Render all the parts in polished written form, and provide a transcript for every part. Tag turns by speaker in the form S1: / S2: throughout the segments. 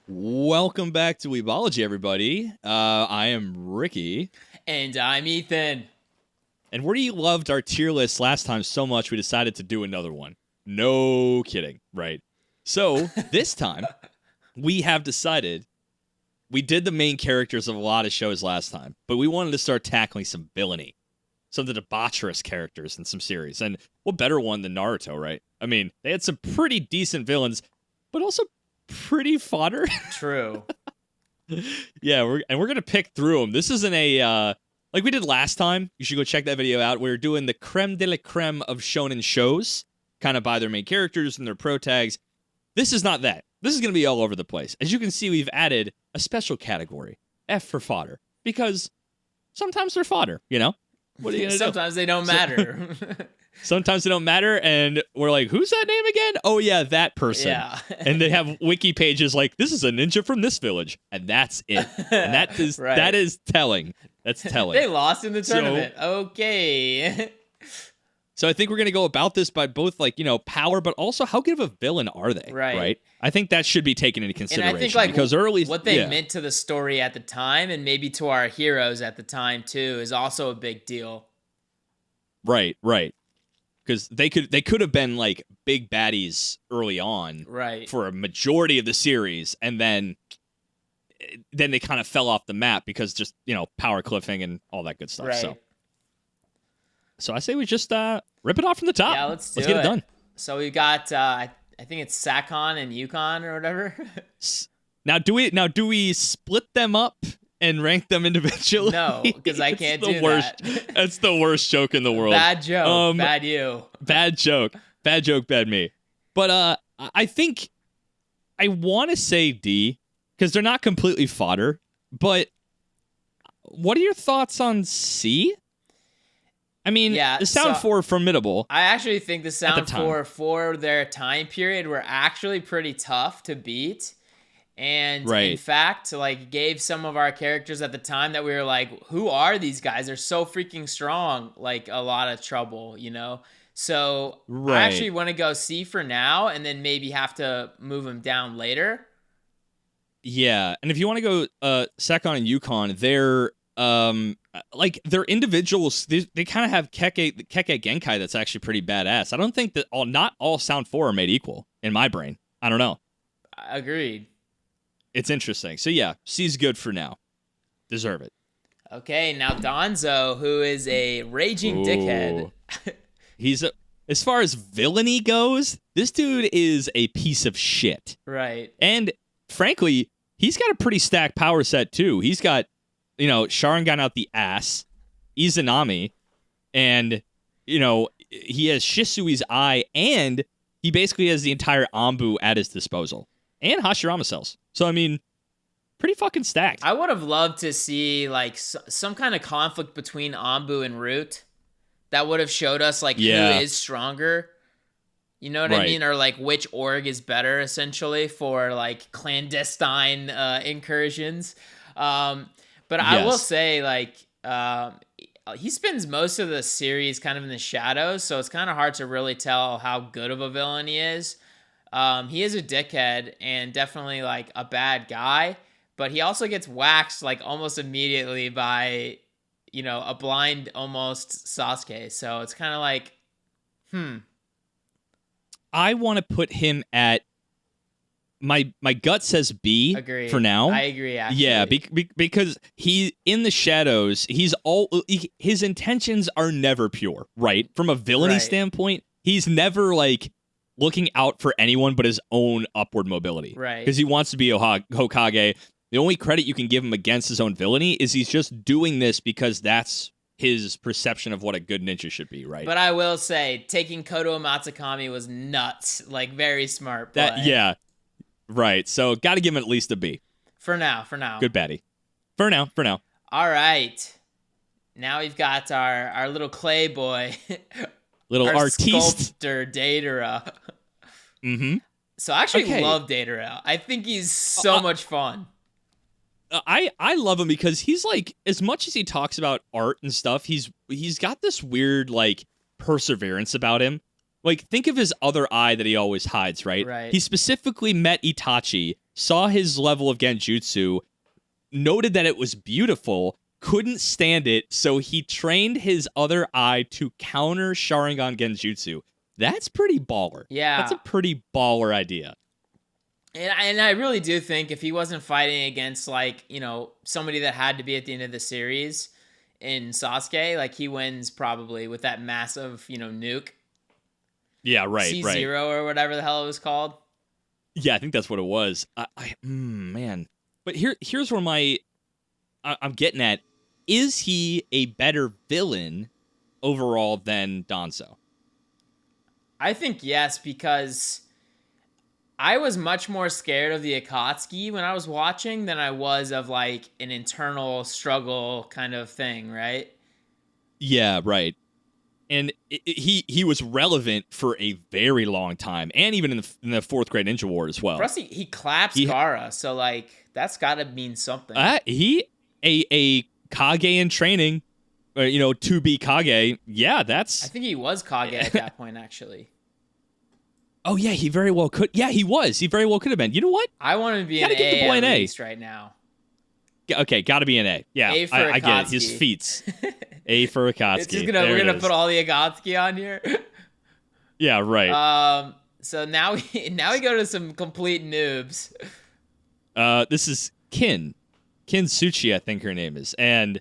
S1: Welcome back to Weebology, everybody. I am Ricky.
S2: And I'm Ethan.
S1: And we loved our tier list last time so much, we decided to do another one. No kidding, right? So, this time, we have decided, we did the main characters of a lot of shows last time, but we wanted to start tackling some villainy. Some of the debaucherous characters in some series. And what better one than Naruto, right? I mean, they had some pretty decent villains, but also pretty fodder.
S2: True.
S1: Yeah, we're gonna pick through them. This isn't a like we did last time. You should go check that video out. We're doing the creme de la creme of shonen shows, kind of by their main characters and their pro tags. This is not that. This is gonna be all over the place. As you can see, we've added a special category, F for fodder, because sometimes they're fodder. You know, what are you gonna
S2: Sometimes they don't matter.
S1: Sometimes they don't matter, and we're like, who's that name again? Oh, yeah, that person.
S2: Yeah.
S1: And they have wiki pages like, this is a ninja from this village, and that's it. And that is
S2: Right.
S1: that is telling. That's telling.
S2: They lost in the tournament. Okay.
S1: So I think we're going to go about this by both, like, you know, power, but also how good of a villain are they?
S2: Right.
S1: I think that should be taken into
S2: And
S1: consideration.
S2: I think like
S1: because early,
S2: what they
S1: yeah.
S2: meant to the story at the time and maybe to our heroes at the time too is also a big deal.
S1: Right. Because they could have been like big baddies early on,
S2: Right.
S1: for a majority of the series, and then they kind of fell off the map because just, you know, power cliffing and all that good stuff.
S2: Right.
S1: So I say we just rip it off from the top.
S2: Yeah, let's
S1: get
S2: do
S1: it done.
S2: So we got I think it's Sakon and Yukon or whatever.
S1: Now do we split them up and rank them individually?
S2: No, because I can't do
S1: worst,
S2: that.
S1: That's the worst joke in the world.
S2: Bad joke. Bad you.
S1: Bad joke. Bad joke, bad me. But I think I want to say D because they're not completely fodder. But what are your thoughts on C? I mean,
S2: Yeah,
S1: the sound
S2: so-
S1: four formidable.
S2: I actually think the sound
S1: time.
S2: for their time period were actually pretty tough to beat. And
S1: Right.
S2: in fact, like gave some of our characters at the time that we were like, who are these guys? They're so freaking strong, like a lot of trouble, you know? So
S1: Right.
S2: I actually want to go C for now and then maybe have to move them down later.
S1: Yeah, and if you want to go Sakon and Yukon, they're like they're individuals. They kind of have Keke Genkai that's actually pretty badass. I don't think that not all sound four are made equal in my brain. I don't know.
S2: Agreed.
S1: It's interesting. So yeah, C's good for now. Deserve it.
S2: Okay, now Donzo, who is a raging dickhead.
S1: He's as far as villainy goes, this dude is a piece of shit.
S2: Right.
S1: And frankly, he's got a pretty stacked power set too. He's got, you know, Sharingan out the ass, Izanami, and, you know, he has Shisui's eye, and he basically has the entire Anbu at his disposal. And Hashirama cells. So, I mean, pretty fucking stacked.
S2: I would have loved to see like some kind of conflict between Anbu and Root that would have showed us like
S1: Yeah.
S2: who is stronger. You know what I
S1: Right.
S2: mean? Or like which org is better essentially for like clandestine incursions. But I will
S1: Yes.
S2: say like he spends most of the series kind of in the shadows, so it's kind of hard to really tell how good of a villain he is. He is a dickhead and definitely like a bad guy, but he also gets waxed like almost immediately by, you know, a blind almost Sasuke. So it's kind of like,
S1: I want to put him at my gut says B
S2: Agreed.
S1: for now.
S2: I agree, actually.
S1: Yeah, because he in the shadows, his intentions are never pure, right? From a villainy
S2: Right.
S1: standpoint, he's never like looking out for anyone but his own upward mobility.
S2: Right.
S1: Because he wants to be Hokage. The only credit you can give him against his own villainy is he's just doing this because that's his perception of what a good ninja should be, right?
S2: But I will say, taking Koto Matsukami was nuts. Like, very smart play.
S1: Yeah. Right. So got to give him at least a B.
S2: For now.
S1: Good baddie. For now.
S2: All right. Now we've got our little clay boy.
S1: Little
S2: our
S1: artiste.
S2: sculptor, Datara.
S1: Mm-hmm.
S2: So I actually
S1: Okay.
S2: love Datara. I think he's so much fun.
S1: I love him because he's like, as much as he talks about art and stuff, he's got this weird like perseverance about him. Like, think of his other eye that he always hides, right?
S2: Right.
S1: He specifically met Itachi saw his level of Genjutsu, noted that it was beautiful, couldn't stand it, so he trained his other eye to counter Sharingan Genjutsu. That's pretty baller.
S2: Yeah.
S1: That's a pretty baller idea.
S2: And I really do think if he wasn't fighting against, like, somebody that had to be at the end of the series in Sasuke, like, he wins probably with that massive, nuke.
S1: Yeah, right,
S2: C0 or whatever the hell it was called.
S1: Yeah, I think that's what it was. Man. But here's where I'm getting at. Is he a better villain overall than Donzo?
S2: I think yes, because I was much more scared of the Akatsuki when I was watching than I was of, like, an internal struggle kind of thing, right?
S1: Yeah, right. And he was relevant for a very long time, and even in the fourth grade Ninja War as well.
S2: Plus, he claps Gara, so, like, that's got to mean something.
S1: A Kage in training, to be Kage. Yeah, that's.
S2: I think he was Kage at that point, actually.
S1: Oh yeah, he very well could. Yeah, he was. He very well could have been. You know what?
S2: I want him to be an A at least right now.
S1: Okay, got to be an A. Yeah,
S2: A for
S1: I get it. His feats. A for Akatsuki.
S2: We're gonna put all the Akatsuki on here.
S1: Yeah, right.
S2: So now we go to some complete noobs.
S1: This is Kin Suchi, I think her name is, and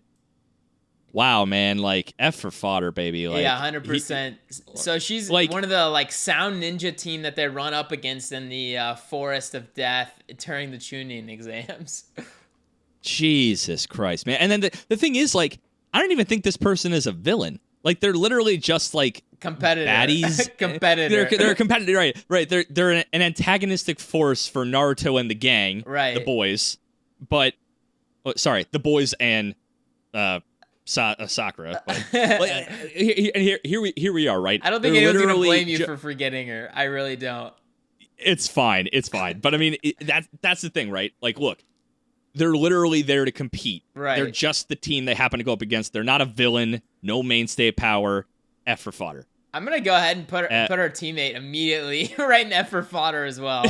S1: wow, man, like F for fodder, baby. Like,
S2: yeah, 100%. So she's like one of the, like, sound ninja team that they run up against in the Forest of Death during the Chunin exams.
S1: Jesus Christ, man. And then the thing is, like, I don't even think this person is a villain. Like, they're literally just, like,
S2: competitor
S1: baddies.
S2: Competitor.
S1: They're a competitor, right? They're an antagonistic force for Naruto and the gang,
S2: right?
S1: The boys, but the boys and Sakura. But, like, here we are, right?
S2: I don't think anyone's gonna blame you for forgetting her. I really don't.
S1: It's fine. But I mean, that's the thing, right? Like, look. They're literally there to compete.
S2: Right.
S1: They're just the team they happen to go up against. They're not a villain. No mainstay power. F for fodder.
S2: I'm going to go ahead and put our teammate immediately right in F for fodder as well.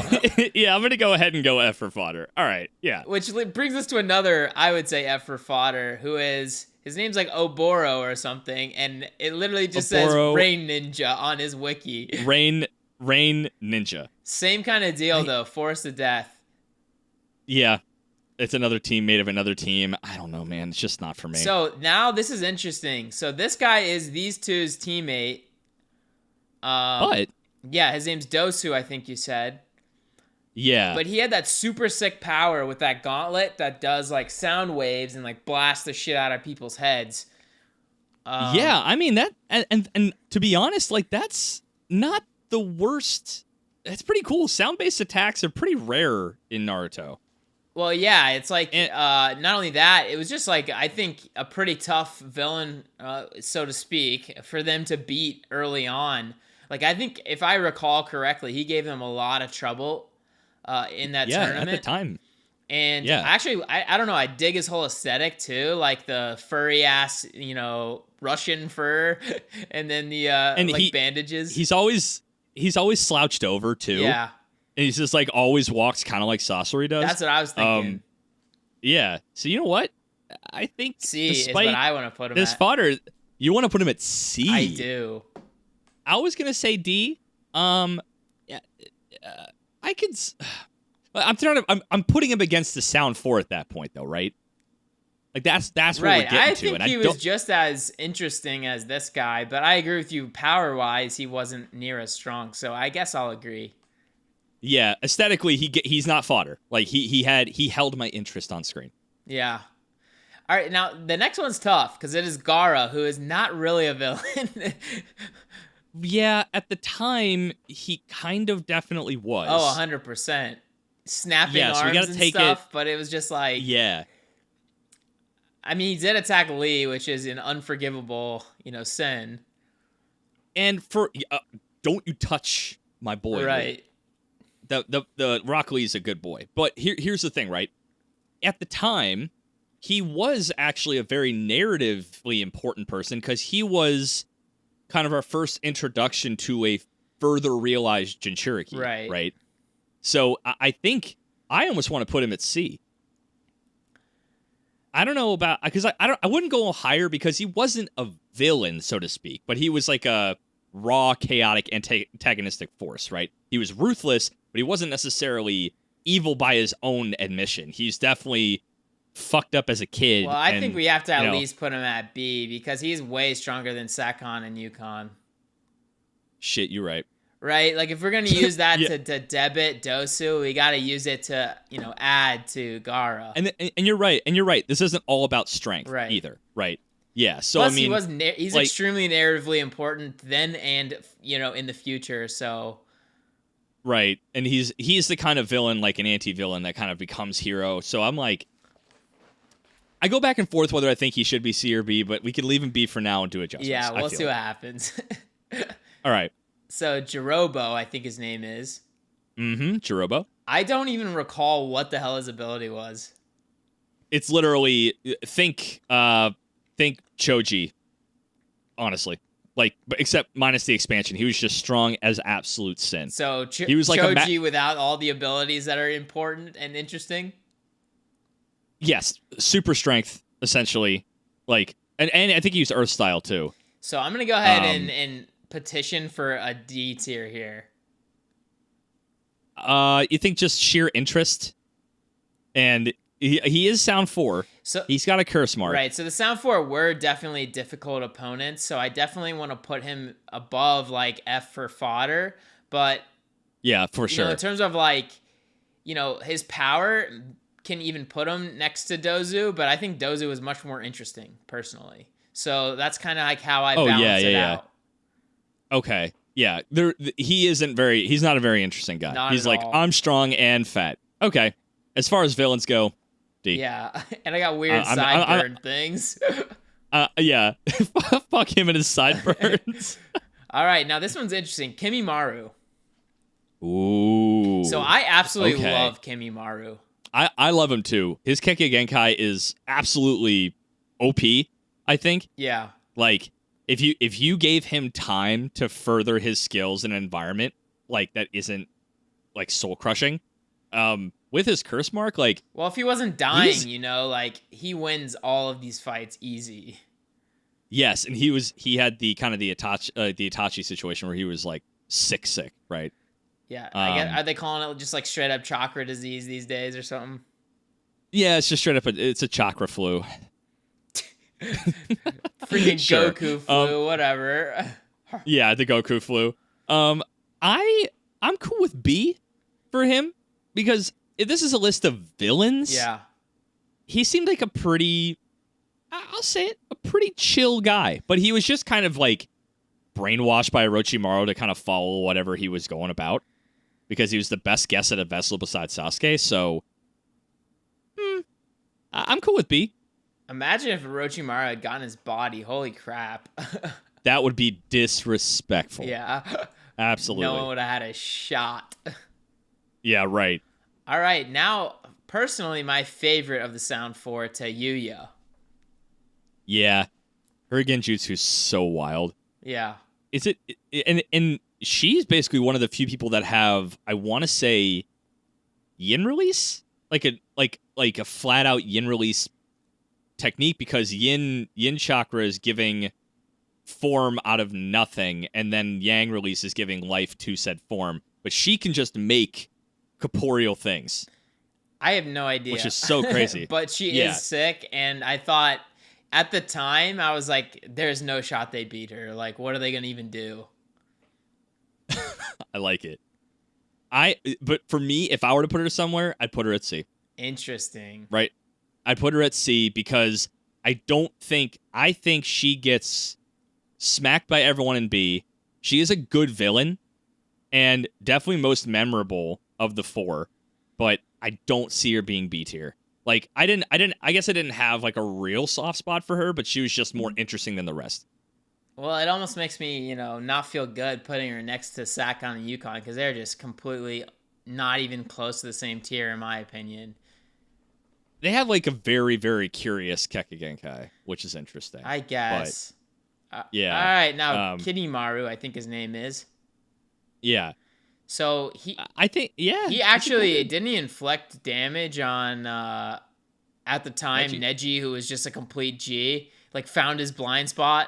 S1: Yeah, I'm going to go ahead and go F for fodder. All right, yeah.
S2: Which brings us to another, I would say, F for fodder, who is, his name's like Oboro or something, and it literally just says Rain Ninja on his wiki.
S1: Rain Ninja.
S2: Same kind of deal, though. Forest of Death.
S1: Yeah. It's another teammate of another team. I don't know, man. It's just not for me.
S2: So now this is interesting. So this guy is these two's teammate.
S1: But
S2: yeah, his name's Dosu, I think you said.
S1: Yeah.
S2: But he had that super sick power with that gauntlet that does, like, sound waves and, like, blast the shit out of people's heads.
S1: Yeah, I mean that, and to be honest, like, that's not the worst. It's pretty cool. Sound-based attacks are pretty rare in Naruto.
S2: Well, yeah, it's like, not only that, it was just, like, I think a pretty tough villain, so to speak, for them to beat early on. Like, I think, if I recall correctly, he gave them a lot of trouble in that tournament.
S1: Yeah, at the time.
S2: And actually, I don't know, I dig his whole aesthetic, too, like the furry-ass, Russian fur, and then the, bandages.
S1: He's always slouched over, too.
S2: Yeah.
S1: And he's just, like, always walks kind of like Sasori does.
S2: That's what I was thinking.
S1: Yeah. So, you know what? I think
S2: C is what I want to put him at.
S1: This fodder, you want to put him at C.
S2: I do.
S1: I was going to say D. I could... I'm putting him against the sound 4 at that point, though, right? Like, that's what we're getting to.
S2: I think he was just as interesting as this guy, but I agree with you. Power-wise, he wasn't near as strong, so I guess I'll agree.
S1: Yeah, aesthetically, he's not fodder. Like, he held my interest on screen.
S2: Yeah. All right, now the next one's tough because it is Gara, who is not really a villain.
S1: Yeah, at the time, he kind of definitely was.
S2: Oh, 100%. Snapping arms and stuff, but it was just like...
S1: Yeah.
S2: I mean, he did attack Lee, which is an unforgivable, sin.
S1: And for... don't you touch my boy.
S2: Right.
S1: Lee. The Rock Lee is a good boy. But here's the thing, right? At the time, he was actually a very narratively important person because he was kind of our first introduction to a further realized Jinchuriki.
S2: Right.
S1: So I think I almost want to put him at C. I don't know about, because I wouldn't go higher because he wasn't a villain, so to speak, but he was like a raw, chaotic, antagonistic force, right? He was ruthless, but he wasn't necessarily evil by his own admission. He's definitely fucked up as a kid.
S2: Well, I think we have to at least put him at B because he's way stronger than Sakon and Yukon.
S1: Shit, you're right.
S2: Right? Like, if we're going to use that to debit Dosu, we got to use it to, add to Gara.
S1: And you're right. And you're right. This isn't all about strength either. Right. Yeah. So,
S2: plus,
S1: I mean,
S2: he's extremely narratively important then and, in the future. So.
S1: Right. And he's the kind of villain, like an anti-villain that kind of becomes hero. So I'm like, I go back and forth whether I think he should be C or B, but we can leave him B for now and do adjustments.
S2: Yeah, we'll see what happens.
S1: All right.
S2: So Jarobo, I think his name is.
S1: Mm-hmm. Jarobo.
S2: I don't even recall what the hell his ability was.
S1: It's literally think Choji. Honestly, like, except minus the expansion, he was just strong as absolute sin.
S2: So
S1: he was like
S2: Choji without all the abilities that are important and interesting.
S1: Yes, super strength essentially. Like, and I think he used Earth Style too.
S2: So I'm gonna go ahead and petition for a D tier here.
S1: You think just sheer interest, and he is Sound 4, so he's got a curse mark.
S2: Right, so the Sound 4 were definitely difficult opponents, so I definitely want to put him above, like, F for fodder, but...
S1: Yeah, for sure.
S2: In terms of, like, his power can even put him next to Dozu, but I think Dozu is much more interesting, personally. So that's kind of like how I balance it out.
S1: Okay. Yeah. He's not a very interesting guy. He's like, I'm strong and fat. Okay. As far as villains go, D.
S2: Yeah. And I got weird sideburn things.
S1: Yeah. Fuck him and his sideburns.
S2: All right. Now this one's interesting. Maru.
S1: Ooh.
S2: So I absolutely love Maru.
S1: I love him too. His Kekkei Genkai is absolutely OP, I think.
S2: Yeah.
S1: Like, if you gave him time to further his skills in an environment like that isn't like soul crushing, with his curse mark, like,
S2: well, if he wasn't dying, like, he wins all of these fights easy.
S1: Yes, and he had the kind of the Itachi situation where he was like sick, right?
S2: Yeah, I guess, are they calling it just like straight up chakra disease these days or something?
S1: Yeah, it's just straight up. It's a chakra flu.
S2: Freaking sure. Goku flu, whatever.
S1: Yeah, the Goku flu. I'm cool with B for him because if this is a list of villains, he seemed like a pretty, I'll say it, a pretty chill guy. But he was just kind of like brainwashed by Orochimaru to kind of follow whatever he was going about because he was the best guess at a vessel besides Sasuke. So I'm cool with B.
S2: Imagine if Orochimaru had gotten his body. Holy crap.
S1: That would be disrespectful.
S2: Yeah.
S1: Absolutely.
S2: No one would have had a shot.
S1: Yeah, right.
S2: All right. Now, personally, my favorite of the Sound 4 to Yuya.
S1: Yeah. Her Genjutsu is so wild.
S2: Yeah.
S1: Is it... And she's basically one of the few people that have, I want to say, yin release? Like a flat-out yin release technique because yin chakra is giving form out of nothing, and then yang release is giving life to said form. But she can just make corporeal things.
S2: I have no idea.
S1: Which is so crazy.
S2: But she is sick, and I thought at the time, I was like, there's no shot they beat her. Like, what are they going to even do?
S1: I like it. But for me, if I were to put her somewhere, I'd put her at C.
S2: Interesting.
S1: Right? I'd put her at C because I think she gets smacked by everyone in B. She is a good villain and definitely most memorable of the 4, but I don't see her being B tier. Like, I guess I didn't have like a real soft spot for her, but she was just more interesting than the rest.
S2: Well, it almost makes me, not feel good putting her next to Sakon and Yukon because they're just completely not even close to the same tier, in my opinion.
S1: They have like a very, very curious Kekkei Genkai, which is interesting.
S2: I guess.
S1: Yeah.
S2: All right, now Maru, I think his name is.
S1: Yeah.
S2: So
S1: I think, yeah.
S2: he actually didn't he inflict damage on at the time Neji, who was just a complete G, like found his blind spot.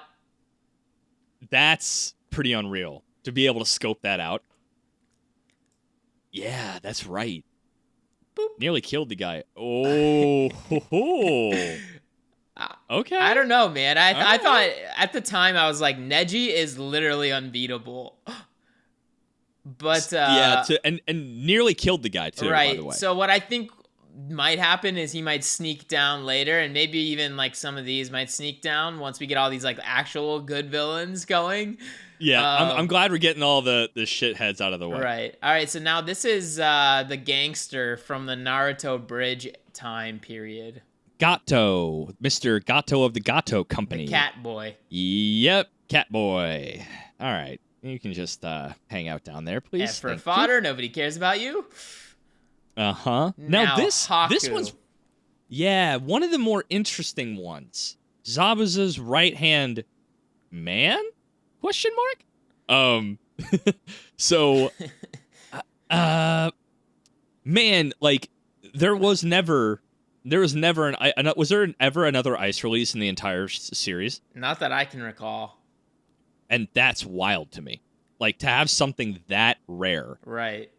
S1: That's pretty unreal to be able to scope that out. Yeah, that's right. Boop. Nearly killed the guy. Oh, okay.
S2: I don't know, man. I thought at the time I was like, Neji is literally unbeatable. But
S1: and nearly killed the guy too.
S2: Right.
S1: By the way.
S2: So what I think might happen is he might sneak down later, and maybe even like some of these might sneak down once we get all these like actual good villains going.
S1: Yeah, I'm glad we're getting all the shitheads out of the way.
S2: Right. All right. So now this is the gangster from the Naruto Bridge time period.
S1: Gato, Mr. Gato of the Gato Company.
S2: The cat boy.
S1: Yep, cat boy. All right, you can just hang out down there, please.
S2: And for fodder, nobody cares about you.
S1: Now this one's one of the more interesting ones. Zabuza's right hand man? Question mark? So man, like there was never was there ever another ice release in the entire series?
S2: Not that I can recall.
S1: And that's wild to me. Like to have something that rare.
S2: Right.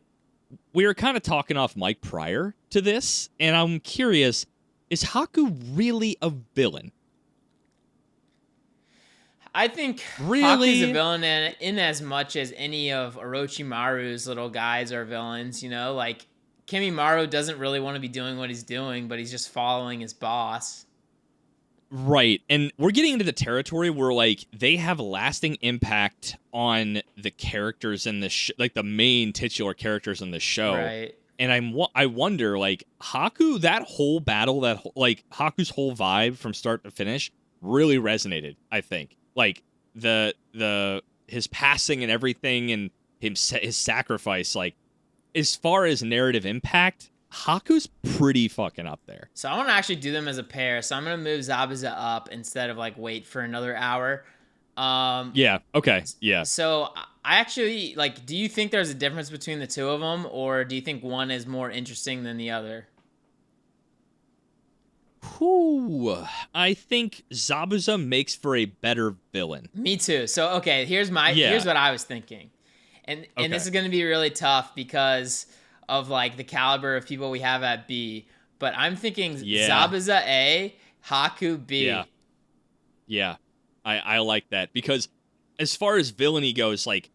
S1: We were kind of talking off mic prior to this, and I'm curious, is Haku really a villain?
S2: I think
S1: really?
S2: Haku's a villain in as much as any of Orochimaru's little guys are villains, you know? Like, Maru doesn't really want to be doing what he's doing, but he's just following his boss.
S1: Right, and we're getting into the territory where, like, they have lasting impact on the characters in the like, the main titular characters in the show.
S2: Right.
S1: And I wonder, like, Haku, that whole battle, Haku's whole vibe from start to finish really resonated, I think. Like his passing and everything, and his sacrifice. Like, as far as narrative impact, Haku's pretty fucking up there.
S2: So I want to actually do them as a pair. So I'm gonna move Zabuza up instead of like wait for another hour.
S1: Yeah. Okay. Yeah.
S2: So I actually like. Do you think there's a difference between the two of them, or do you think one is more interesting than the other?
S1: I think Zabuza makes for a better villain.
S2: Me too. So okay, here's what I was thinking, and this is going to be really tough because of like the caliber of people we have at B. But I'm thinking Zabuza A, Haku B.
S1: Yeah, I like that because as far as villainy goes, like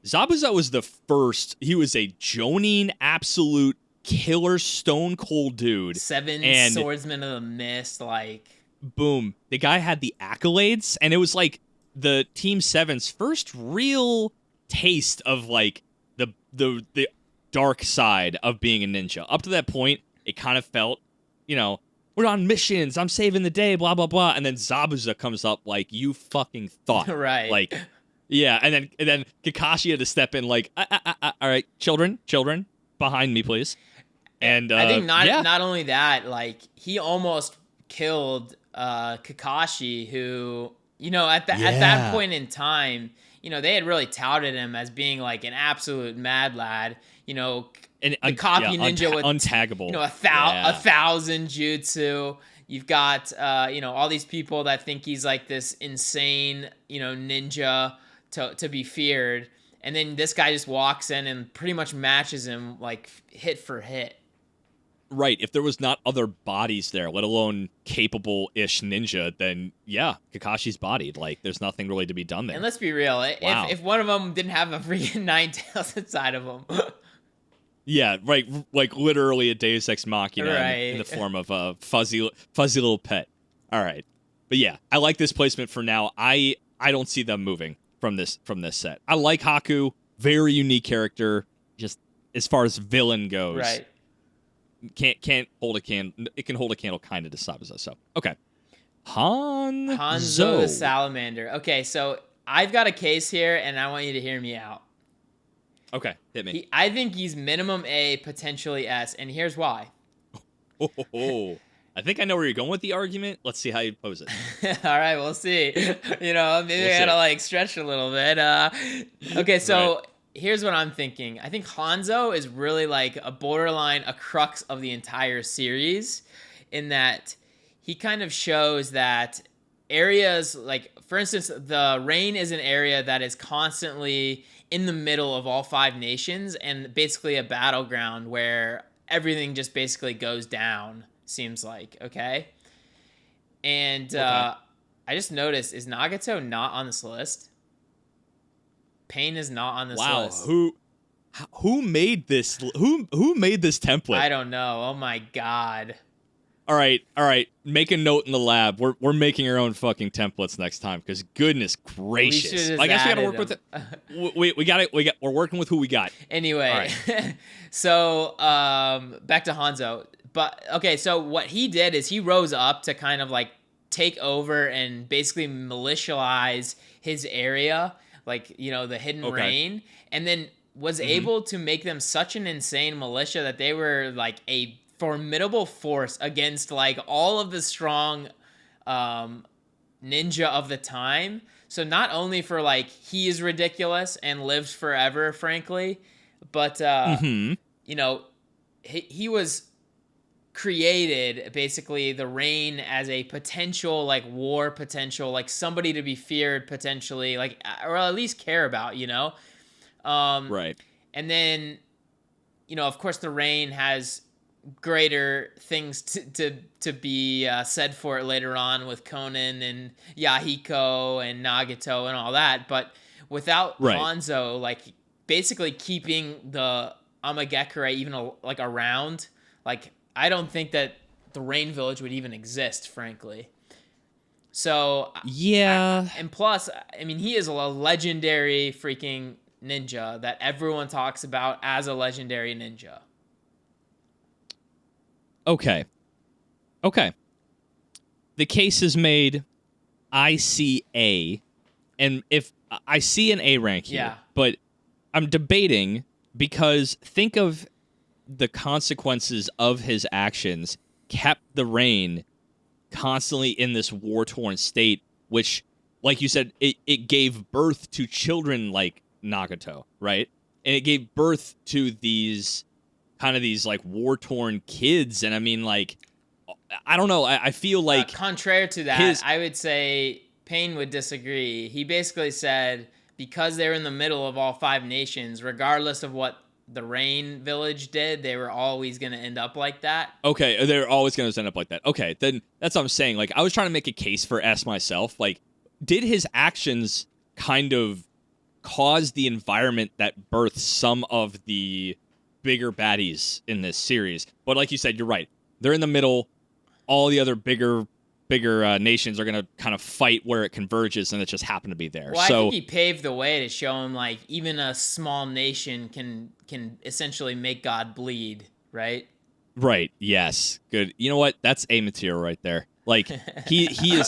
S1: Zabuza was the first. He was a Jonin absolute killer stone cold dude.
S2: Seven swordsmen of the mist, like
S1: boom. The guy had the accolades, and it was like the Team 7's first real taste of like the dark side of being a ninja. Up to that point, it kind of felt, you know, we're on missions, I'm saving the day, blah blah blah, and then Zabuza comes up like you fucking thought.
S2: Right.
S1: Like yeah, and then Kakashi had to step in like all right, children, behind me please. And
S2: I think not only that, like he almost killed Kakashi, who, you know, at that point in time, you know, they had really touted him as being like an absolute mad lad, you know, the copy ninja with
S1: untaggable,
S2: you know, a thousand jutsu. You've got you know, all these people that think he's like this insane, you know, ninja to be feared, and then this guy just walks in and pretty much matches him like hit for hit.
S1: Right, if there was not other bodies there, let alone capable-ish ninja, then yeah, Kakashi's bodied. Like, there's nothing really to be done there.
S2: And let's be real, if one of them didn't have a freaking nine tails inside of him.
S1: Yeah, right, like literally a Deus Ex Machina in the form of a fuzzy little pet. All right, but yeah, I like this placement for now. I don't see them moving from this set. I like Haku, very unique character, just as far as villain goes.
S2: Right.
S1: Can't hold a candle. It can hold a candle kind of to Zabuza. So okay,
S2: Hanzo the Salamander. Okay, so I've got a case here, and I want you to hear me out.
S1: Okay, hit me.
S2: I think he's minimum A, potentially S, and here's why.
S1: I think I know where you're going with the argument. Let's see how you pose it.
S2: All right, we'll see. You know, maybe I gotta like stretch a little bit. Okay, so. Right. here's what I'm thinking. I think Hanzo is really like a borderline, a crux of the entire series, in that he kind of shows that areas like, for instance, the Rain is an area that is constantly in the middle of all 5 nations and basically a battleground where everything just basically goes down, seems like, okay? And I just noticed, is Nagato not on this list? Pain is not on this list.
S1: Wow, who made this? Who made this template?
S2: I don't know. Oh my god.
S1: All right. Make a note in the lab. We're making our own fucking templates next time, because goodness gracious, I guess we gotta work with it. We're working with who we got.
S2: Anyway, right. So back to Hanzo. But okay, so what he did is he rose up to kind of like take over and basically militialize his area, like, you know, the Hidden Rain, and then was able to make them such an insane militia that they were like a formidable force against like all of the strong ninja of the time. So not only for like he is ridiculous and lives forever, frankly, but you know, he was created basically the Rain as a potential like war potential, like somebody to be feared potentially, like, or at least care about, you know. Right. And then, you know, of course the Rain has greater things to be said for it later on with Conan and Yahiko and Nagato and all that, but without Hanzo like basically keeping the Amagekure even like around, like I don't think that the Rain Village would even exist, frankly. So yeah, and plus, I mean, he is a legendary freaking ninja that everyone talks about as a legendary ninja.
S1: Okay. The case is made. I see A, and if I see an A rank here, but I'm debating, because think of the consequences of his actions kept the Rain constantly in this war-torn state, which, like you said, it gave birth to children like Nagato, right? And it gave birth to these like war-torn kids, and I mean, like, I don't know, I feel like
S2: contrary to that, I would say Pain would disagree. He basically said because they're in the middle of all 5 nations, regardless of what the Rain Village did, they were always going to end up like that.
S1: Okay, they're always going to end up like that. Okay, then that's what I'm saying. Like, I was trying to make a case for S myself. Like, did his actions kind of cause the environment that birthed some of the bigger baddies in this series? But like you said, you're right. They're in the middle. All the other bigger nations are going to kind of fight where it converges, and it just happened to be there.
S2: Well, so I think he paved the way to show him, like, even a small nation can essentially make God bleed, right?
S1: Right. Yes. Good. You know what? That's A material right there. Like, he's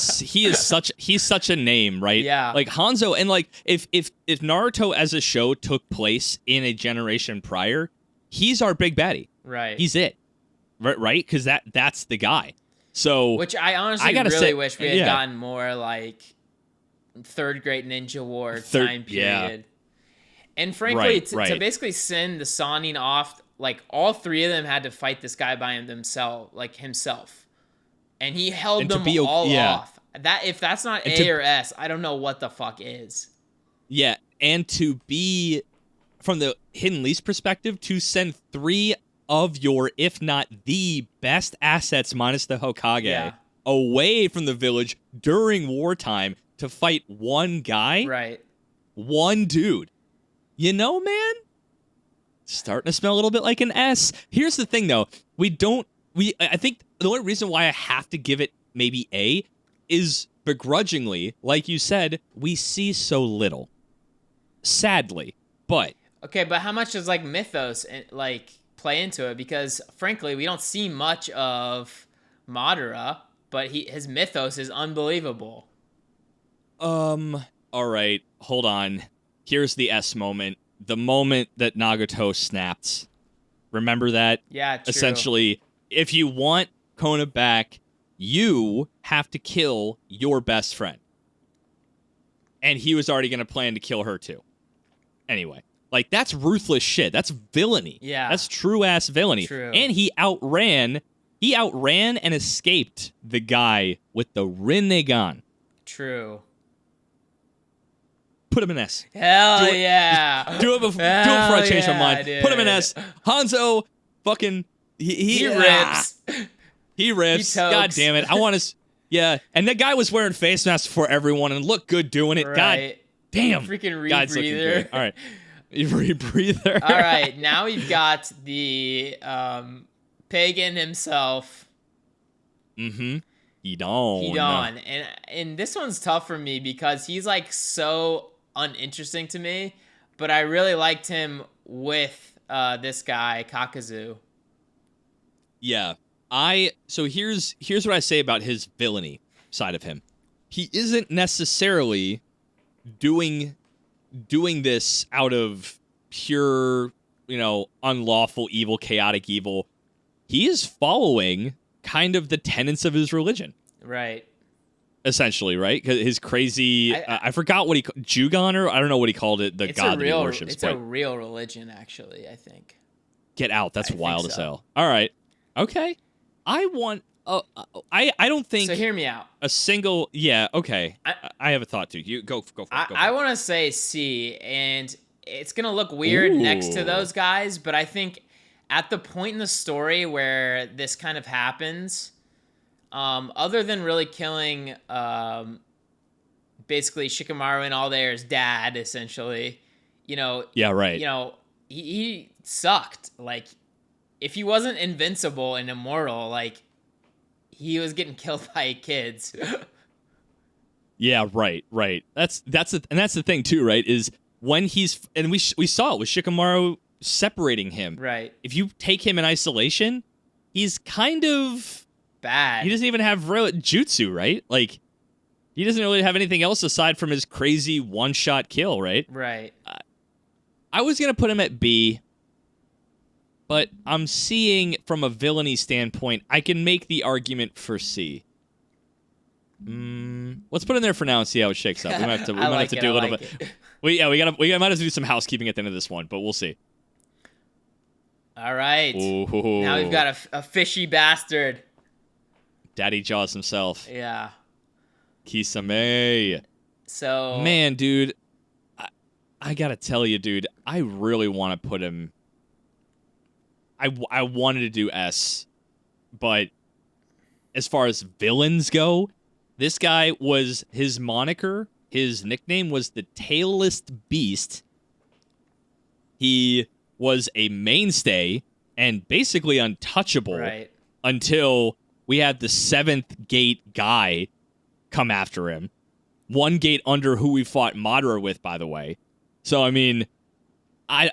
S1: such a name, right? Yeah. Like Hanzo, and like if Naruto as a show took place in a generation prior, he's our big baddie. Right. He's it. Right? Because that's the guy. So,
S2: which I honestly really wish we had gotten more like Third Great Ninja War time period. And frankly, to basically send the Sannin off, like all 3 of them had to fight this guy by himself, and he held them all off. That if that's not A or S, I don't know what the fuck is.
S1: Yeah, and to be from the Hidden Least perspective, to send 3 of your, if not the best assets minus the Hokage, away from the village during wartime to fight one guy, right? One dude. You know, man, starting to smell a little bit like an S. Here's the thing, though. I think the only reason why I have to give it maybe A is begrudgingly, like you said, we see so little. Sadly, but...
S2: Okay, but how much does, like, mythos, like, play into it? Because, frankly, we don't see much of Madara, but his mythos is unbelievable.
S1: All right, hold on. Here's the S moment. The moment that Nagato snapped. Remember that?
S2: Yeah, true.
S1: Essentially, if you want Kona back, you have to kill your best friend. And he was already going to plan to kill her too. Anyway, Like, that's ruthless shit. That's villainy.
S2: Yeah.
S1: That's true-ass villainy.
S2: True.
S1: And he outran and escaped the guy with the Rinnegan.
S2: True.
S1: Put him in S.
S2: Hell yeah.
S1: Do it before I change my mind.
S2: Dude.
S1: Put him in S. Hanzo fucking... He
S2: rips.
S1: He rips.
S2: He tokes.
S1: God damn it. I want to... Yeah. And that guy was wearing face masks for everyone and looked good doing it.
S2: Right.
S1: God damn.
S2: Freaking
S1: God's looking good.
S2: rebreather.
S1: All right. Rebreather.
S2: All right. Now we've got the pagan himself.
S1: Mm-hmm. Hidon.
S2: And this one's tough for me because he's like so uninteresting to me, but I really liked him with this guy, Kakazu.
S1: Yeah. So here's what I say about his villainy side of him. He isn't necessarily doing this out of pure, unlawful evil, chaotic evil. He is following kind of the tenets of his religion.
S2: Right.
S1: Essentially, right? Because his crazy, I forgot what he Jugon, or I don't know what he called it, the god that he worships.
S2: It's a real religion, actually, I think.
S1: Get out. That's wild as hell. All right. Okay. I don't think...
S2: So hear me out.
S1: A single... Yeah, okay. I have a thought, too. You go for it.
S2: I want to say C, and it's going to look weird next to those guys, but I think at the point in the story where this kind of happens... other than really killing basically Shikamaru and all theirs dad, essentially,
S1: Yeah, right.
S2: He sucked. Like, if he wasn't invincible and immortal, like, he was getting killed by kids.
S1: Yeah, right. That's the thing too, right? Is when he's, and we saw it with Shikamaru separating him.
S2: Right.
S1: If you take him in isolation, he's kind of
S2: bad.
S1: He doesn't even have real jutsu, right? Like, he doesn't really have anything else aside from his crazy one-shot kill, right?
S2: Right.
S1: I was going to put him at B, but I'm seeing from a villainy standpoint, I can make the argument for C. Let's put him there for now and see how it shakes up. We might have to do a little bit. We might have to do some housekeeping at the end of this one, but we'll see.
S2: All right.
S1: Ooh.
S2: Now we've got a fishy bastard.
S1: Daddy Jaws himself.
S2: Yeah.
S1: Kisame.
S2: So...
S1: Man, dude. I gotta tell you, dude. I really want to put him... I wanted to do S. But as far as villains go, this guy was... His moniker, his nickname was the Tailless Beast. He was a mainstay and basically untouchable until... We had the 7th gate guy come after him. 1 gate under who we fought Maru with, by the way. So, I mean, I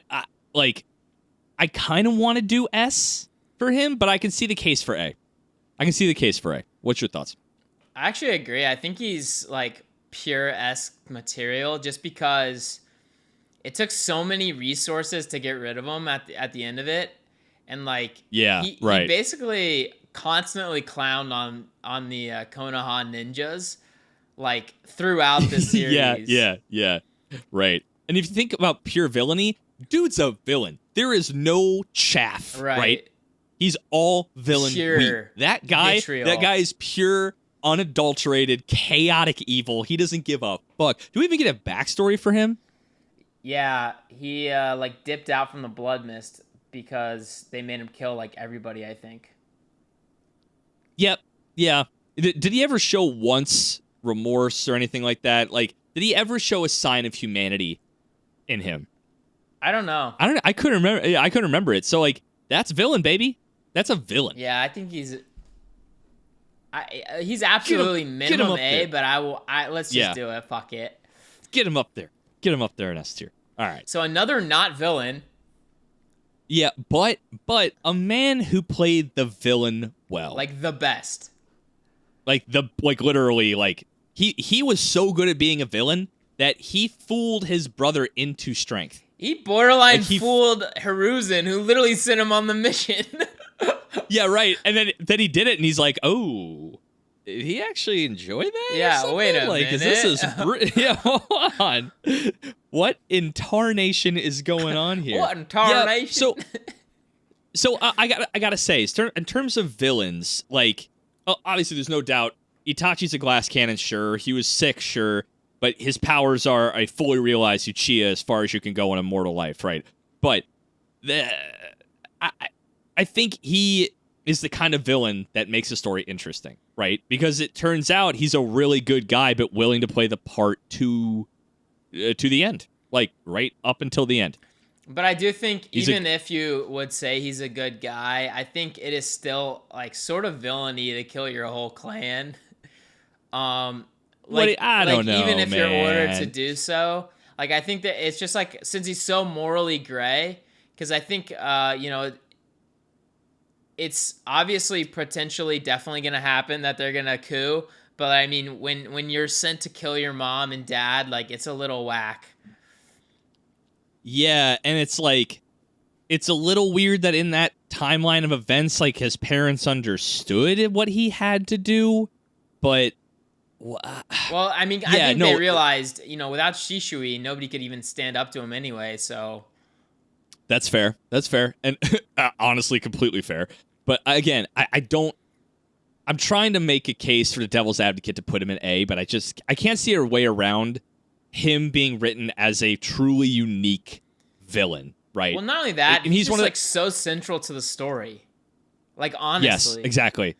S1: kind of want to do S for him, but I can see the case for A. What's your thoughts?
S2: I actually agree. I think he's, like, pure S material just because it took so many resources to get rid of him at the end of it. And, like, he basically... constantly clowned on the Konoha ninjas, like, throughout the series.
S1: Yeah. Right. And if you think about pure villainy, dude's a villain. There is no chaff, right? He's all villain.
S2: Pure
S1: that guy is pure, unadulterated, chaotic evil. He doesn't give a fuck. Do we even get a backstory for him?
S2: Yeah, he dipped out from the Blood Mist because they made him kill like everybody, I think.
S1: Yep. Yeah. Did he ever show once remorse or anything like that? Like, did he ever show a sign of humanity in him?
S2: I don't know.
S1: I couldn't remember. I couldn't remember it. So, like, that's villain, baby. That's a villain.
S2: Yeah, I think he's absolutely minimum A, but let's just do it. Fuck it.
S1: Get him up there. Get him up there in S tier. All right.
S2: So another not villain.
S1: Yeah, but a man who played the villain well.
S2: Like the best.
S1: Like literally, like he was so good at being a villain that he fooled his brother into strength.
S2: He borderline fooled Hiruzen, who literally sent him on the mission.
S1: Yeah, right. And then he did it, and he's like, oh, did he actually enjoy that?
S2: Yeah, wait a
S1: like,
S2: minute.
S1: This is yeah, hold on. What in tarnation is going on here?
S2: What in tarnation?
S1: Yeah, so I gotta say, in terms of villains, like, obviously there's no doubt Itachi's a glass cannon, sure. He was sick, sure. But his powers are a fully realized Uchiha as far as you can go in a mortal life, right? But I think he is the kind of villain that makes a story interesting, right? Because it turns out he's a really good guy, but willing to play the part to the end, like right up until the end.
S2: But I do think even if you would say he's a good guy, I think it is still like sort of villainy to kill your whole clan. I don't know. Even if you're ordered to do so, like I think that it's just like since he's so morally gray, because I think it's obviously potentially definitely gonna happen that they're gonna coup. But I mean, when you're sent to kill your mom and dad, like it's a little whack.
S1: Yeah, and it's like, it's a little weird that in that timeline of events, like, his parents understood what he had to do, but...
S2: Well, I mean, I think they realized, without Shishui, nobody could even stand up to him anyway, so...
S1: That's fair. And honestly, completely fair. But again, I don't... I'm trying to make a case for the devil's advocate to put him in A, but I can't see a way around him being written as a truly unique villain, right?
S2: Well, not only that,
S1: and
S2: he's just like so central to the story. Like, honestly.
S1: Yes, exactly.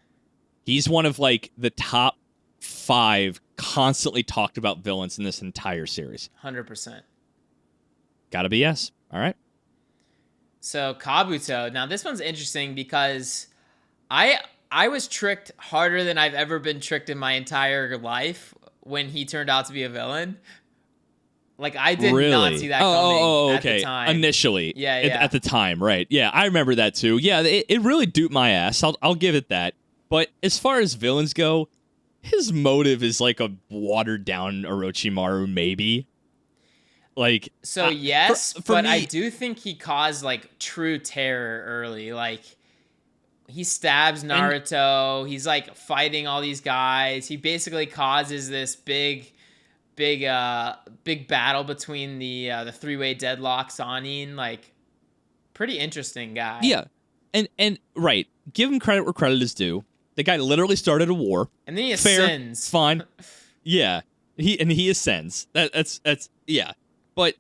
S1: He's one of like the top 5 constantly talked about villains in this entire series.
S2: 100%.
S1: Gotta be yes. All right.
S2: So Kabuto. Now this one's interesting because I was tricked harder than I've ever been tricked in my entire life when he turned out to be a villain. Like, I did not see that coming at the time.
S1: Initially.
S2: Yeah.
S1: At the time, right. Yeah, I remember that too. Yeah, it really duped my ass. I'll give it that. But as far as villains go, his motive is like a watered-down Orochimaru, maybe. Like...
S2: So, yes,
S1: for
S2: but
S1: me,
S2: I do think he caused, like, true terror early. Like, he stabs Naruto. He's, like, fighting all these guys. He basically causes this big battle between the three-way deadlock Sanin. Like, pretty interesting guy.
S1: Yeah, and right, give him credit where credit is due. The guy literally started a war,
S2: and then he ascends.
S1: Fair, fine, yeah. He ascends. That's yeah, but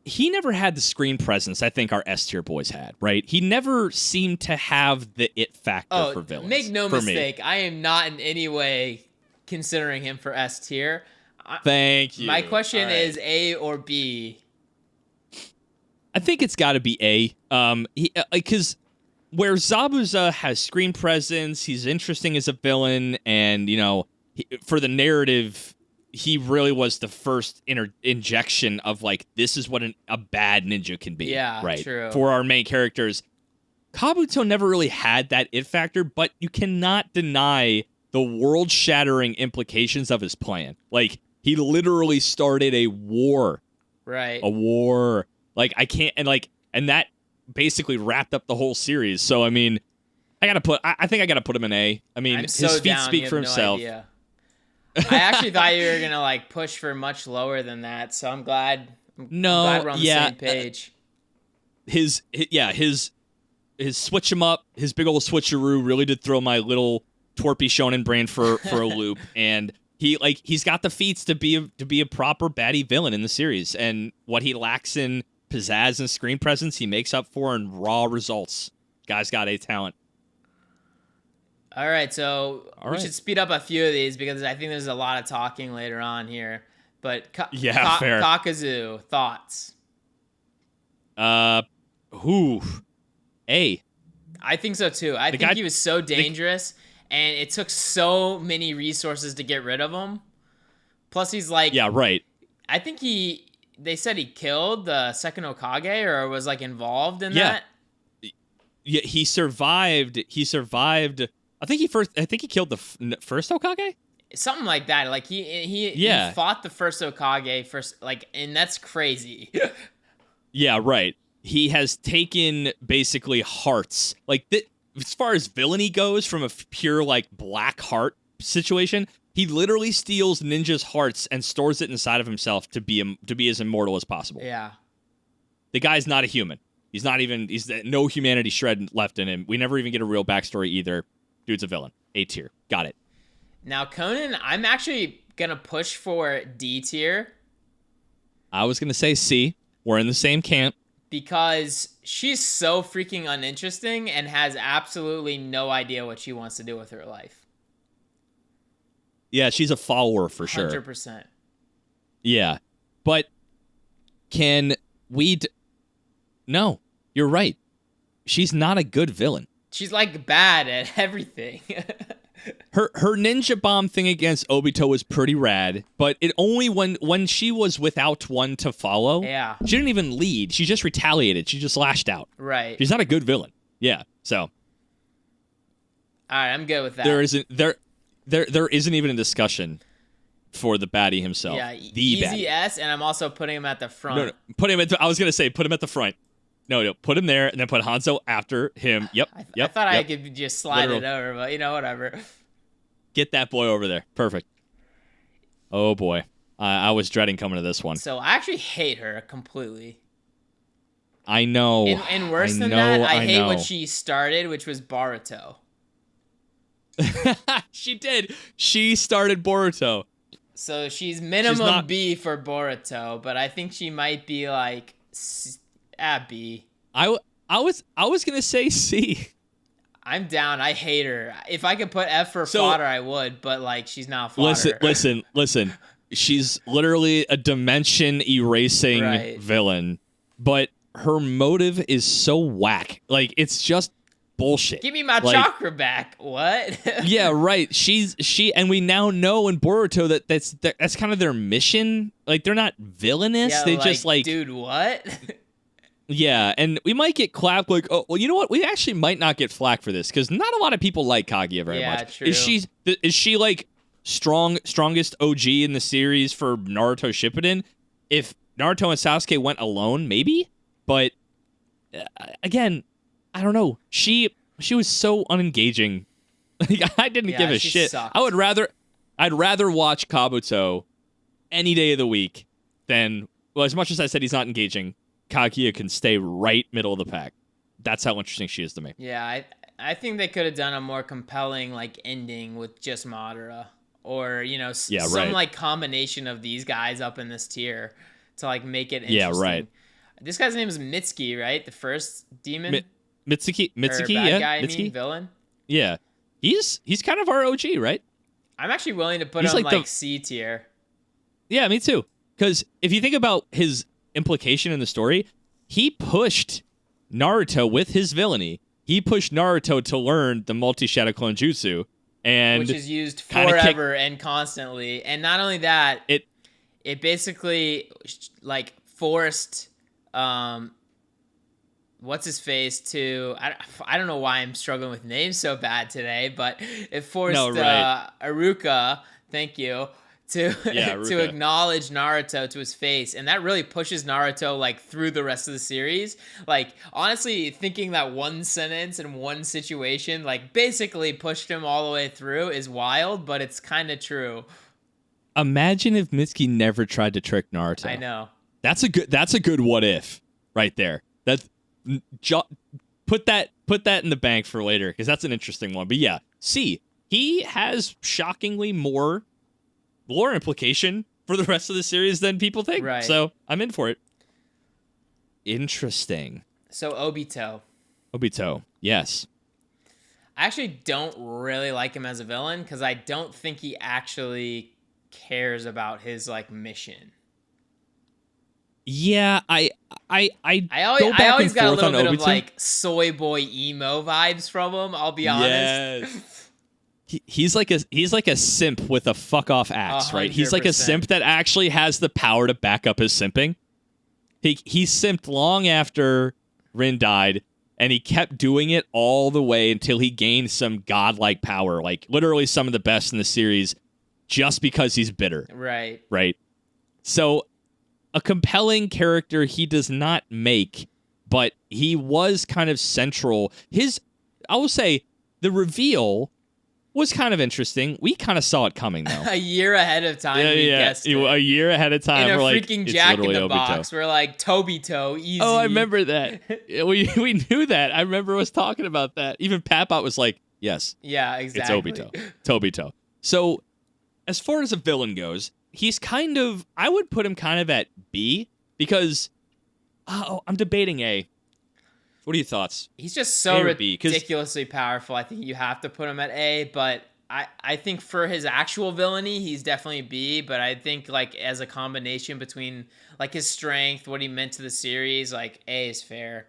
S1: he never had the screen presence I think our S tier boys had. Right, he never seemed to have the it factor for villains.
S2: Make no mistake, I am not in any way considering him for S tier.
S1: Thank you.
S2: My question is A or B?
S1: I think it's got to be A. Because where Zabuza has screen presence, he's interesting as a villain, and for the narrative, he really was the first injection of like, this is what a bad ninja can be.
S2: Yeah,
S1: right.
S2: True.
S1: For our main characters, Kabuto never really had that it factor, but you cannot deny the world-shattering implications of his plan. Like, he literally started a war.
S2: Right.
S1: A war. Like, I can't... And that basically wrapped up the whole series. So, I mean, I think I gotta put him in A. I mean, his feet speak for himself.
S2: No, I actually thought you were gonna, like, push for much lower than that, so I'm glad we're on the same page.
S1: His switch him up, his big old switcheroo really did throw my little twerpy shonen brain for a loop, and he's got the feats to be a proper baddie villain in the series, and what he lacks in pizzazz and screen presence, he makes up for in raw results. Guy's got a talent.
S2: All right, so we should speed up a few of these because I think there's a lot of talking later on here. But
S1: fair.
S2: Kakuzu, thoughts?
S1: A.
S2: I think so too. I think he was so dangerous. And it took so many resources to get rid of him. Plus, he's like...
S1: Yeah, right.
S2: I think they said he killed the second Hokage or was, like, involved in that.
S1: Yeah, he survived. I think he killed the first Hokage?
S2: Something like that. Like, he fought the first Hokage first, like, and that's crazy.
S1: Yeah, right. He has taken, basically, hearts. Like, as far as villainy goes, from a pure, like, black heart, situation. He literally steals ninjas' hearts and stores it inside of himself to be as immortal as possible.
S2: Yeah.
S1: The guy's not a human. He's no humanity shred left in him. We never even get a real backstory either. Dude's a villain. A tier. Got it.
S2: Now, Conan, I'm actually going to push for D tier.
S1: I was going to say C. We're in the same camp.
S2: Because she's so freaking uninteresting and has absolutely no idea what she wants to do with her life.
S1: Yeah, she's a follower for sure.
S2: 100%.
S1: Yeah. But can we... No, you're right. She's not a good villain.
S2: She's like bad at everything.
S1: Her ninja bomb thing against Obito was pretty rad, but it only when she was without one to follow.
S2: Yeah.
S1: She didn't even lead. She just retaliated. She just lashed out.
S2: Right.
S1: She's not a good villain. Yeah. So.
S2: All right, I'm good with that.
S1: There isn't even a discussion for the baddie himself.
S2: Yeah,
S1: the
S2: easy
S1: baddie.
S2: S, and I'm also putting him at the front.
S1: No, put him at. I was gonna say put him at the front. No, put him there, and then put Hanzo after him. Yep.
S2: I thought I could just slide it over, but whatever.
S1: Get that boy over there. Perfect. Oh boy, I was dreading coming to this one.
S2: So I actually hate her completely.
S1: I know.
S2: And worse than that, I hate what she started, which was Boruto.
S1: She did. She started Boruto.
S2: So she's minimum B for Boruto, but I think she might be like B.
S1: I was gonna say C.
S2: I'm down. I hate her. If I could put F for fodder, I would, but like she's not fodder.
S1: Listen. She's literally a dimension erasing villain, but her motive is so whack. Like it's just bullshit.
S2: Give me my chakra back. What?
S1: Yeah, right. And we now know in Boruto that's kind of their mission. Like they're not villainous.
S2: Yeah,
S1: they just like,
S2: dude, what?
S1: Yeah, and we might get clapped like, oh, well, you know what? We actually might not get flack for this because not a lot of people like Kaguya very much.
S2: True.
S1: Is she like strongest OG in the series for Naruto Shippuden? If Naruto and Sasuke went alone, maybe. But again, I don't know. She was so unengaging. Like, I didn't give a shit.
S2: Sucked.
S1: I'd rather watch Kabuto any day of the week than, well, as much as I said he's not engaging, Kaguya can stay right middle of the pack. That's how interesting she is to me.
S2: Yeah, I think they could have done a more compelling like ending with just Madara, or some like combination of these guys up in this tier to like make it interesting.
S1: Yeah, right.
S2: This guy's name is Mitsuki, right? The first demon.
S1: Mitsuki,
S2: or bad
S1: yeah,
S2: guy,
S1: Mitsuki?
S2: I mean, villain.
S1: Yeah, he's kind of our OG, right?
S2: I'm actually willing to put him like C tier.
S1: Yeah, me too. Because if you think about his implication in the story, he pushed Naruto with his villainy. He pushed Naruto to learn the multi-shadow clone jutsu, and
S2: which is used forever and constantly. And not only that, it basically like forced what's his face to I don't know why I'm struggling with names so bad today, but it forced Aruka, thank you, to to acknowledge Naruto to his face, and that really pushes Naruto like through the rest of the series. Like honestly, thinking that one sentence in one situation like basically pushed him all the way through is wild, but it's kind of true.
S1: Imagine if Mitsuki never tried to trick Naruto.
S2: I know.
S1: That's a good what if right there. That's put that in the bank for later because that's an interesting one. But yeah, see, he has shockingly more lore implication for the rest of the series than people think.
S2: Right.
S1: So I'm in for it. Interesting.
S2: So Obito,
S1: yes.
S2: I actually don't really like him as a villain because I don't think he actually cares about his like mission.
S1: Yeah, I
S2: always got a little bit of like soy boy emo vibes from him. I'll be honest.
S1: Yes. He's like a simp with a fuck off axe, 100%. Right? He's like a simp that actually has the power to back up his simping. He simped long after Rin died, and he kept doing it all the way until he gained some godlike power, like literally some of the best in the series, just because he's bitter.
S2: Right.
S1: Right. So a compelling character he does not make, but he was kind of central. I will say, the reveal was kind of interesting. We kind of saw it coming, though.
S2: A year ahead of time, we guessed it.
S1: A year ahead of time.
S2: In a
S1: we're
S2: freaking
S1: like,
S2: Jack in the
S1: Obito.
S2: Box. We're like, Tobito, easy.
S1: Oh, I remember that. we knew that. I remember us talking about that. Even Patbot was like, yes.
S2: Yeah, exactly.
S1: It's Tobito. So, as far as a villain goes, he's kind of, I would put him kind of at B, because, I'm debating A. What are your thoughts?
S2: He's just so
S1: A or B?
S2: ridiculously powerful. I think you have to put him at A, but I think for his actual villainy, he's definitely B, but I think like as a combination between like his strength, what he meant to the series, like A is fair.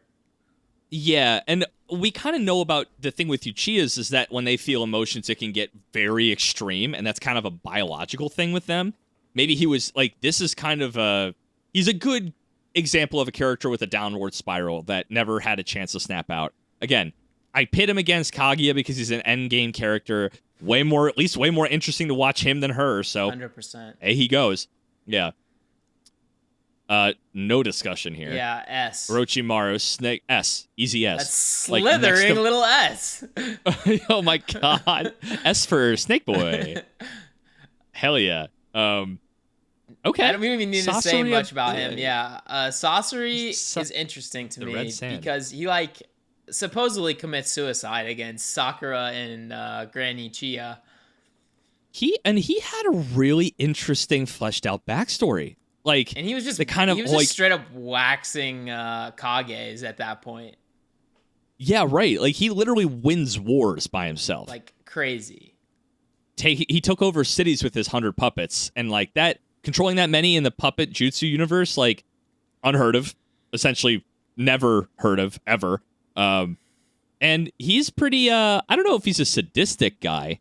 S1: Yeah, and we kind of know about the thing with Uchihas is that when they feel emotions, it can get very extreme, and that's kind of a biological thing with them. Maybe he was like, this is kind of he's a good example of a character with a downward spiral that never had a chance to snap out. Again, I pit him against Kaguya because he's an endgame character, at least way more interesting to watch him than her, so
S2: 100%.
S1: Hey, he goes. Yeah. No discussion here.
S2: Yeah, S.
S1: Orochimaru, Snake, S. Easy S.
S2: That's slithering little S.
S1: Oh my god. S for Snake Boy. Hell yeah. Okay.
S2: We don't even need to say much about him. Yeah. Sasori is interesting to me because he like supposedly commits suicide against Sakura and Granny Chia.
S1: He had a really interesting fleshed out backstory. Like,
S2: and he was just
S1: just
S2: straight up waxing Kages at that point.
S1: Yeah, right. Like he literally wins wars by himself.
S2: Like crazy.
S1: He took over cities with his 100 puppets, and like that, controlling that many in the puppet jutsu universe, like unheard of, essentially never heard of ever. And he's pretty, I don't know if he's a sadistic guy,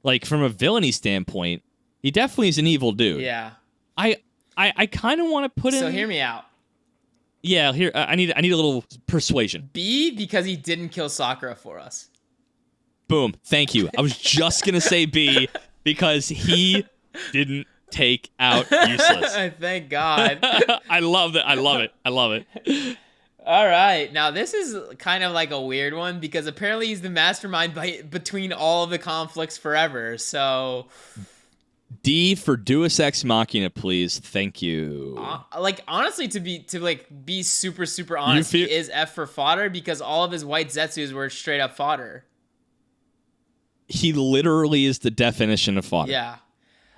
S1: like from a villainy standpoint. He definitely is an evil dude.
S2: Yeah.
S1: I kind of want to put him.
S2: So hear me out.
S1: Yeah, here I need a little persuasion.
S2: B, because he didn't kill Sakura for us.
S1: Boom. Thank you. I was just going to say B because he didn't take out Useless.
S2: Thank God.
S1: I love it. I love it.
S2: All right. Now, this is kind of like a weird one because apparently he's the mastermind between all of the conflicts forever. So
S1: D for Deus Ex Machina, please. Thank you.
S2: Like honestly, to be super super honest, he is F for fodder because all of his white Zetsus were straight up fodder.
S1: He literally is the definition of fodder.
S2: Yeah.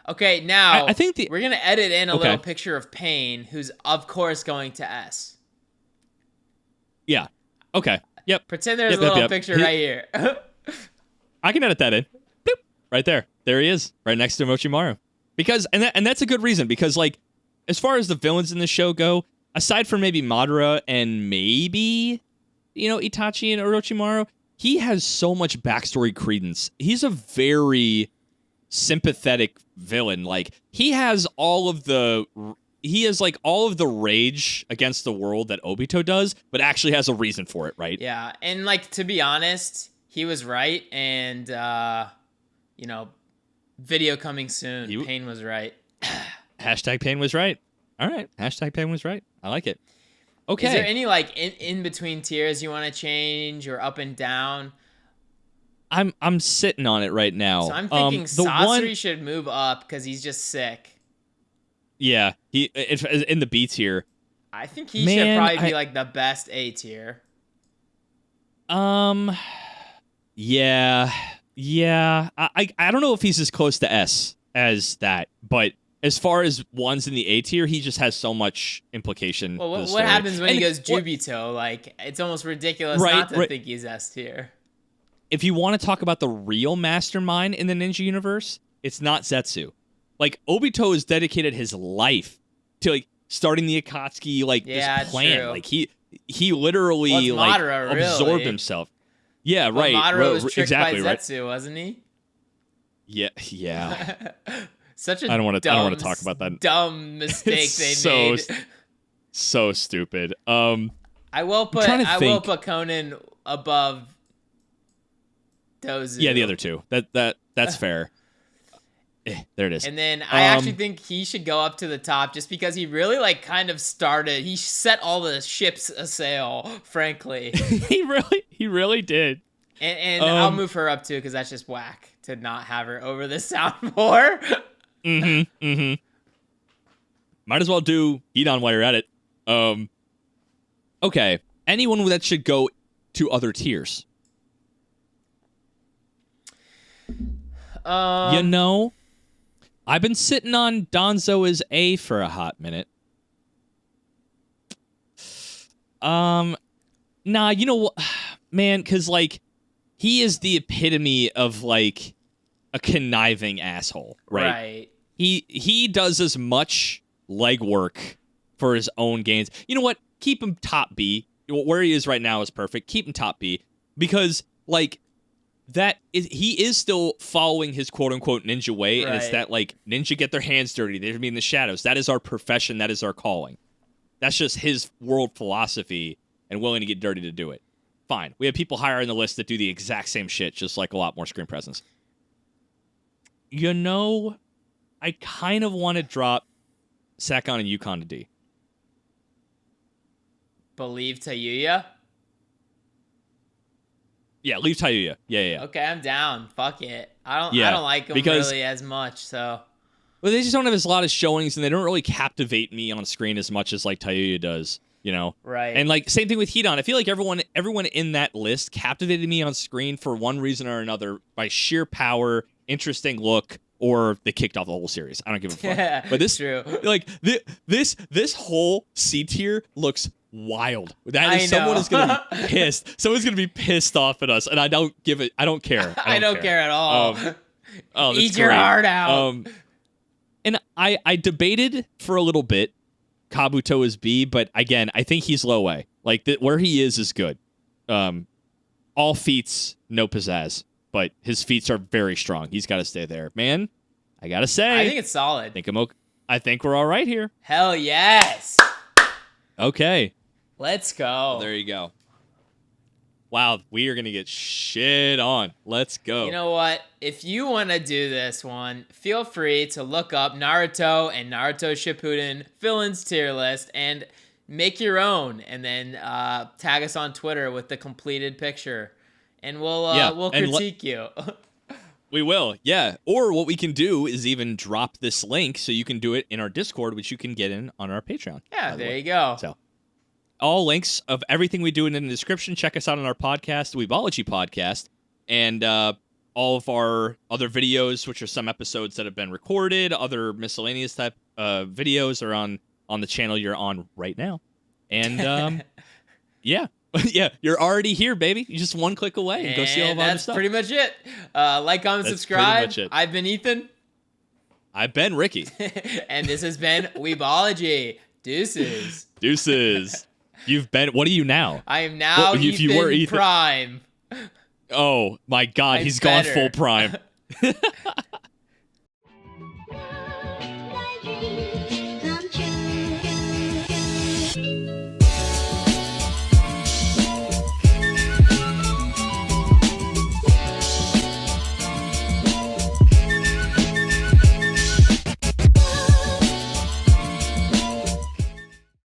S2: Okay, now
S1: I think
S2: we're gonna edit in a little picture of Pain, who's of course going to S.
S1: Yeah. Okay. Yep.
S2: Pretend there's a little picture right here.
S1: I can edit that in. Boop. Right there. There he is, right next to Orochimaru. Because and that's a good reason, because like as far as the villains in the show go, aside from maybe Madara and maybe Itachi and Orochimaru, he has so much backstory credence. He's a very sympathetic villain. Like he has all of the rage against the world that Obito does, but actually has a reason for it, right?
S2: Yeah, and like to be honest, he was right, and video coming soon. Pain was right.
S1: Hashtag Pain was right. All right. Hashtag Pain was right. I like it. Okay.
S2: Is there any like in between tiers you want to change or up and down?
S1: I'm sitting on it right now.
S2: So I'm thinking Sasori should move up because he's just sick.
S1: Yeah, he in the B tier.
S2: I think he should probably be like the best A tier.
S1: Yeah. I don't know if he's as close to S as that, but as far as ones in the A tier, he just has so much implication.
S2: Well, what happens when he goes Jubito? Like, it's almost ridiculous not to think he's S tier.
S1: If you want to talk about the real mastermind in the ninja universe, it's not Zetsu. Like, Obito has dedicated his life to like starting the Akatsuki, like this plan.
S2: True.
S1: Like he literally
S2: Madara,
S1: absorbed himself. Yeah, right.
S2: Madara was tricked by Zetsu, wasn't he?
S1: Yeah.
S2: Such a
S1: I don't want to talk about that.
S2: Dumb mistake they made.
S1: So stupid.
S2: I will put Conan above Dozu.
S1: Yeah, the other two. That's fair. There it is.
S2: And then I actually think he should go up to the top just because he really like kind of started. He set all the ships a sail, frankly.
S1: He really did.
S2: And I'll move her up too, because that's just whack to not have her over the soundboard.
S1: Might as well do Hidan while you're at it. Okay. Anyone that should go to other tiers? You know, I've been sitting on Donzo as A for a hot minute. Nah, you know what, man, because, like, he is the epitome of, like, a conniving asshole, right? He does as much legwork for his own gains. You know what? Keep him top B. Where he is right now is perfect. Keep him top B, because, like, he is still following his quote-unquote ninja way, and it's that, like, ninja get their hands dirty. They're be in the shadows. That is our profession. That is our calling. That's just his world philosophy, and willing to get dirty to do it. Fine. We have people higher in the list that do the exact same shit, just like a lot more screen presence. You know, I kind of want to drop Sakon and Yukon to D.
S2: Believe Tayuya?
S1: Yeah, leave Tayuya. Yeah.
S2: Okay, I'm down. Fuck it. I don't like him really as much, so.
S1: Well, they just don't have as lot of showings, and they don't really captivate me on screen as much as, like, Tayuya does, you know?
S2: Right.
S1: And, like, same thing with Hidan. I feel like everyone in that list captivated me on screen for one reason or another by sheer power, interesting look, or they kicked off the whole series. I don't give a fuck.
S2: Yeah,
S1: but this,
S2: true.
S1: Like, this whole C tier looks wild. Someone is going to be pissed. Someone's going to be pissed off at us, and I don't care.
S2: I don't care at all. Eat your
S1: great.
S2: heart out.
S1: And I debated for a little bit Kabuto is B, but again, I think he's low A. Like, where he is good. All feats, no pizzazz, but his feats are very strong. He's got to stay there. Man, I got to say.
S2: I think it's solid.
S1: I think we're all right here.
S2: Hell yes.
S1: Okay.
S2: Let's go.
S1: Well, there you go. Wow, we are going to get shit on. Let's go.
S2: You know what? If you want to do this one, feel free to look up Naruto and Naruto Shippuden villains tier list and make your own, and then tag us on Twitter with the completed picture, and we'll critique you.
S1: We will, yeah. Or what we can do is even drop this link so you can do it in our Discord, which you can get in on our Patreon.
S2: Yeah, there you go.
S1: So, all links of everything we do in the description. Check us out on our podcast, the Weebology Podcast, and all of our other videos, which are some episodes that have been recorded. Other miscellaneous type videos are on the channel you're on right now. And yeah. Yeah, you're already here, baby. You're just one click away and go see all of our other stuff.
S2: That's pretty much it. Like, comment, subscribe. I've been Ethan.
S1: I've been Ricky.
S2: And this has been Weebology. Deuces.
S1: You've been, what are you now?
S2: I am now Ethan Prime.
S1: Oh, my God. He's gone full prime.